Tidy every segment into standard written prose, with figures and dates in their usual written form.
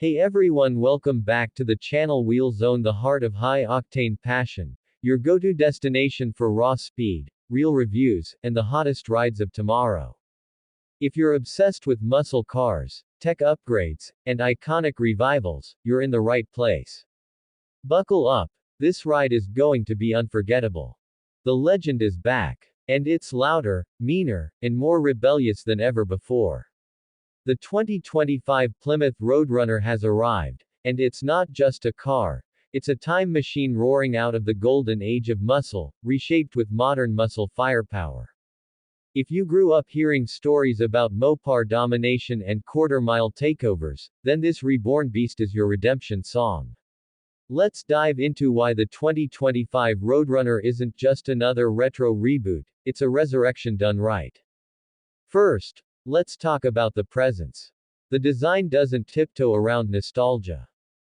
Hey everyone, welcome back to the channel. Wheel Zone, the heart of high-octane passion, your go-to destination for raw speed, real reviews, and the hottest rides of tomorrow. If you're obsessed with muscle cars, tech upgrades, and iconic revivals, you're in the right place. Buckle up. This ride is going to be unforgettable. The legend is back. And it's louder, meaner, and more rebellious than ever before. The 2025 Plymouth Roadrunner has arrived, and it's not just a car, it's a time machine roaring out of the golden age of muscle, reshaped with modern muscle firepower. If you grew up hearing stories about Mopar domination and quarter-mile takeovers, then this reborn beast is your redemption song. Let's dive into why the 2025 Roadrunner isn't just another retro reboot, it's a resurrection done right. First, let's talk about the presence. The design doesn't tiptoe around nostalgia.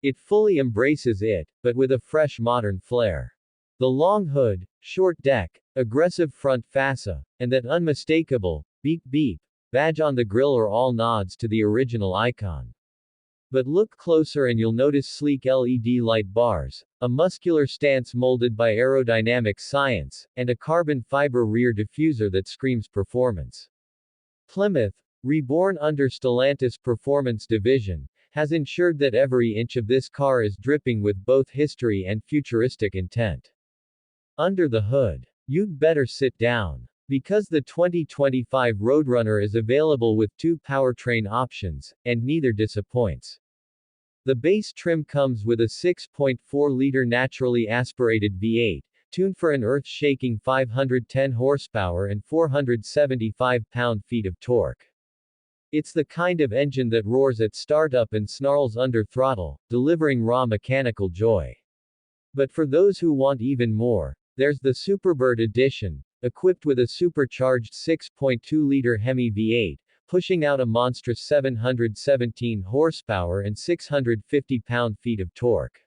It fully embraces it, but with a fresh modern flair. The long hood, short deck, aggressive front fascia, and that unmistakable, beep beep, badge on the grille are all nods to the original icon. But look closer and you'll notice sleek LED light bars, a muscular stance molded by aerodynamic science, and a carbon fiber rear diffuser that screams performance. Plymouth, reborn under Stellantis Performance Division, has ensured that every inch of this car is dripping with both history and futuristic intent. Under the hood, you'd better sit down. Because the 2025 Roadrunner is available with two powertrain options, and neither disappoints. The base trim comes with a 6.4-liter naturally aspirated V8, tuned for an earth-shaking 510 horsepower and 475 pound-feet of torque. It's the kind of engine that roars at startup and snarls under throttle, delivering raw mechanical joy. But for those who want even more, there's the Superbird Edition, equipped with a supercharged 6.2-liter HEMI V8, pushing out a monstrous 717 horsepower and 650 pound-feet of torque.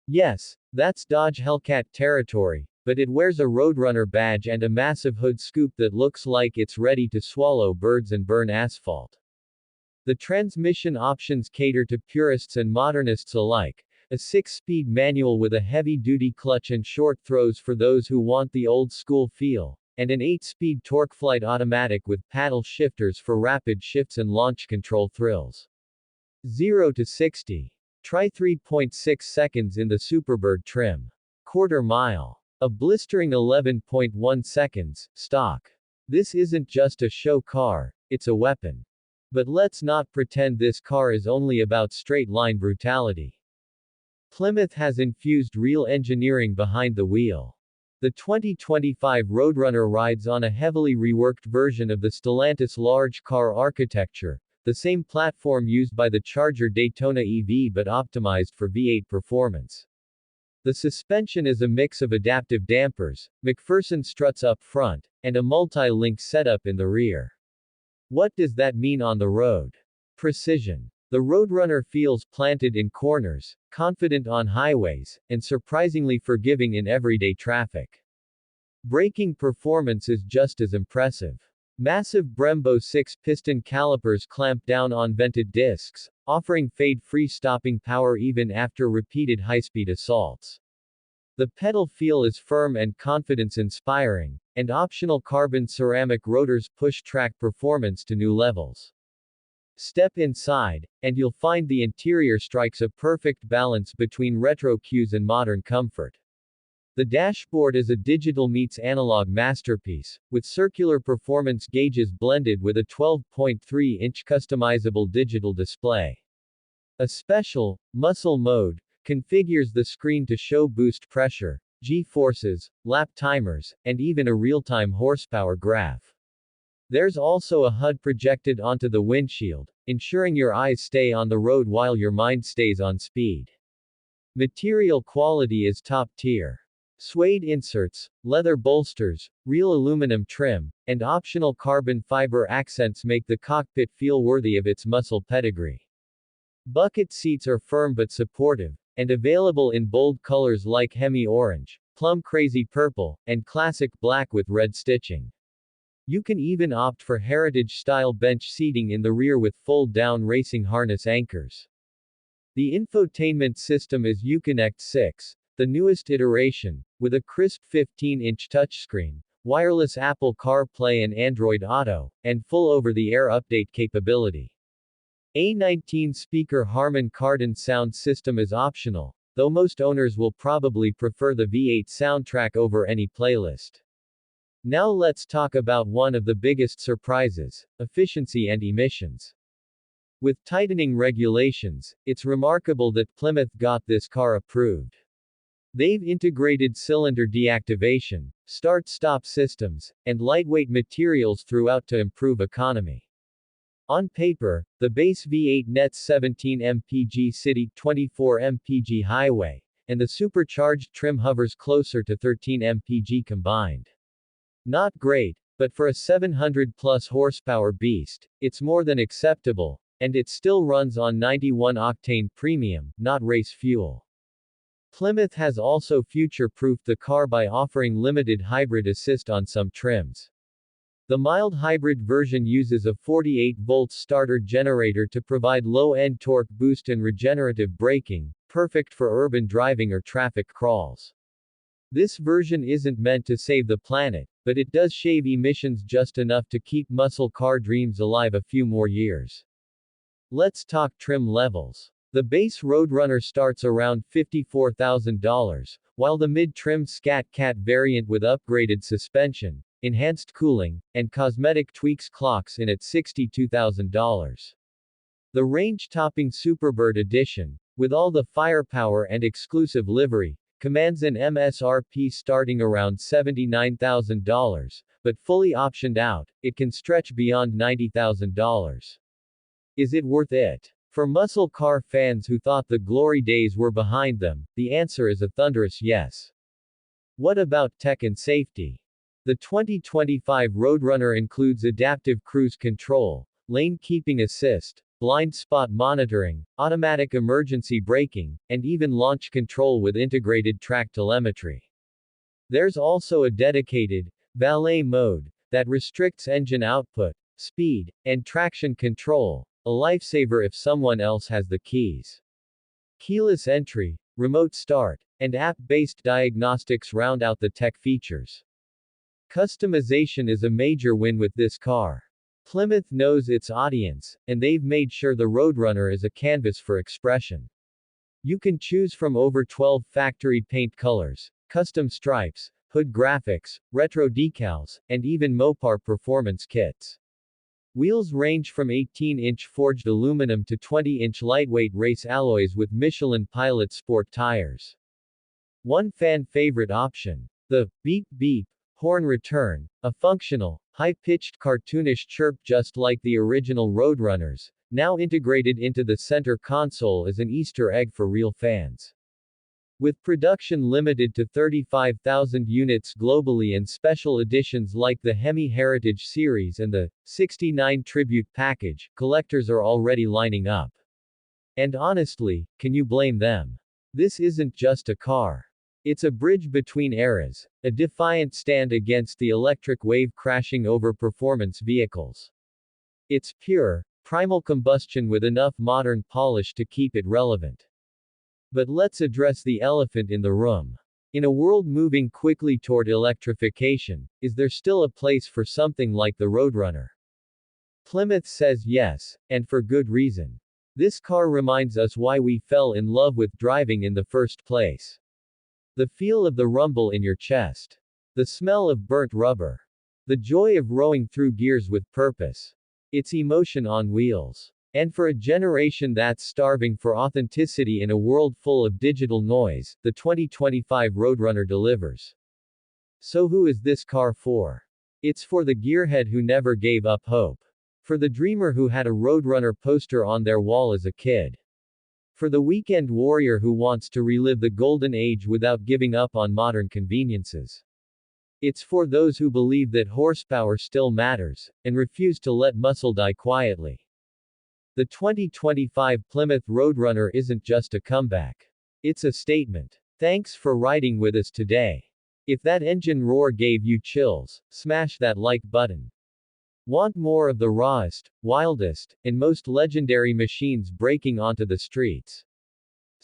Yes, that's Dodge Hellcat territory, but it wears a Roadrunner badge and a massive hood scoop that looks like it's ready to swallow birds and burn asphalt. The transmission options cater to purists and modernists alike. A 6-speed manual with a heavy-duty clutch and short throws for those who want the old-school feel, and an 8-speed torque flight automatic with paddle shifters for rapid shifts and launch control thrills. 0 to 60. Try 3.6 seconds in the Superbird trim. Quarter mile. A blistering 11.1 seconds, stock. This isn't just a show car, it's a weapon. But let's not pretend this car is only about straight-line brutality. Plymouth has infused real engineering behind the wheel. The 2025 Roadrunner rides on a heavily reworked version of the Stellantis large car architecture, the same platform used by the Charger Daytona EV but optimized for V8 performance. The suspension is a mix of adaptive dampers, McPherson struts up front, and a multi-link setup in the rear. What does that mean on the road? Precision. The Roadrunner feels planted in corners, confident on highways, and surprisingly forgiving in everyday traffic. Braking performance is just as impressive. Massive Brembo 6-piston calipers clamp down on vented discs, offering fade-free stopping power even after repeated high-speed assaults. The pedal feel is firm and confidence-inspiring, and optional carbon ceramic rotors push track performance to new levels. Step inside, and you'll find the interior strikes a perfect balance between retro cues and modern comfort. The dashboard is a digital meets analog masterpiece, with circular performance gauges blended with a 12.3-inch customizable digital display. A special, muscle mode, configures the screen to show boost pressure, G-forces, lap timers, and even a real-time horsepower graph. There's also a HUD projected onto the windshield, ensuring your eyes stay on the road while your mind stays on speed. Material quality is top tier. Suede inserts, leather bolsters, real aluminum trim, and optional carbon fiber accents make the cockpit feel worthy of its muscle pedigree. Bucket seats are firm but supportive, and available in bold colors like HEMI orange, plum crazy purple, and classic black with red stitching. You can even opt for heritage-style bench seating in the rear with fold-down racing harness anchors. The infotainment system is Uconnect 6, the newest iteration, with a crisp 15-inch touchscreen, wireless Apple CarPlay and Android Auto, and full over-the-air update capability. A 19-speaker Harman Kardon sound system is optional, though most owners will probably prefer the V8 soundtrack over any playlist. Now let's talk about one of the biggest surprises: efficiency and emissions. With tightening regulations, it's remarkable that Plymouth got this car approved. They've integrated cylinder deactivation, start-stop systems, and lightweight materials throughout to improve economy. On paper, the base V8 nets 17 mpg city, 24 mpg highway, and the supercharged trim hovers closer to 13 mpg combined. Not great, but for a 700-plus horsepower beast, it's more than acceptable, and it still runs on 91-octane premium, not race fuel. Plymouth has also future-proofed the car by offering limited hybrid assist on some trims. The mild hybrid version uses a 48-volt starter generator to provide low-end torque boost and regenerative braking, perfect for urban driving or traffic crawls. This version isn't meant to save the planet, but it does shave emissions just enough to keep muscle car dreams alive a few more years. Let's talk trim levels. The base Roadrunner starts around $54,000, while the mid-trim Scat Cat variant with upgraded suspension, enhanced cooling, and cosmetic tweaks clocks in at $62,000. The range-topping Superbird edition, with all the firepower and exclusive livery, commands an MSRP starting around $79,000, but fully optioned out, it can stretch beyond $90,000. Is it worth it? For muscle car fans who thought the glory days were behind them, the answer is a thunderous yes. What about tech and safety? The 2025 Roadrunner includes adaptive cruise control, lane keeping assist, blind spot monitoring, automatic emergency braking, and even launch control with integrated track telemetry. There's also a dedicated valet mode that restricts engine output, speed, and traction control, a lifesaver if someone else has the keys. Keyless entry, remote start, and app-based diagnostics round out the tech features. Customization is a major win with this car. Plymouth knows its audience, and they've made sure the Roadrunner is a canvas for expression. You can choose from over 12 factory paint colors, custom stripes, hood graphics, retro decals, and even Mopar performance kits. Wheels range from 18-inch forged aluminum to 20-inch lightweight race alloys with Michelin Pilot Sport tires. One fan favorite option: the beep beep horn return, a functional, high-pitched cartoonish chirp just like the original Roadrunners, now integrated into the center console as an Easter egg for real fans. With production limited to 35,000 units globally and special editions like the HEMI Heritage Series and the 69 Tribute Package, collectors are already lining up. And honestly, can you blame them? This isn't just a car. It's a bridge between eras, a defiant stand against the electric wave crashing over performance vehicles. It's pure, primal combustion with enough modern polish to keep it relevant. But let's address the elephant in the room. In a world moving quickly toward electrification, is there still a place for something like the Roadrunner? Plymouth says yes, and for good reason. This car reminds us why we fell in love with driving in the first place. The feel of the rumble in your chest. The smell of burnt rubber. The joy of rowing through gears with purpose. It's emotion on wheels. And for a generation that's starving for authenticity in a world full of digital noise, the 2025 Roadrunner delivers. So who is this car for? It's for the gearhead who never gave up hope. For the dreamer who had a Roadrunner poster on their wall as a kid. For the weekend warrior who wants to relive the golden age without giving up on modern conveniences. It's for those who believe that horsepower still matters, and refuse to let muscle die quietly. The 2025 Plymouth Roadrunner isn't just a comeback. It's a statement. Thanks for riding with us today. If that engine roar gave you chills, smash that like button. Want more of the rawest, wildest, and most legendary machines breaking onto the streets?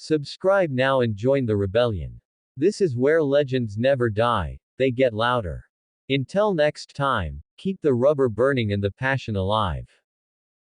Subscribe now and join the rebellion. This is where legends never die, they get louder. Until next time, keep the rubber burning and the passion alive.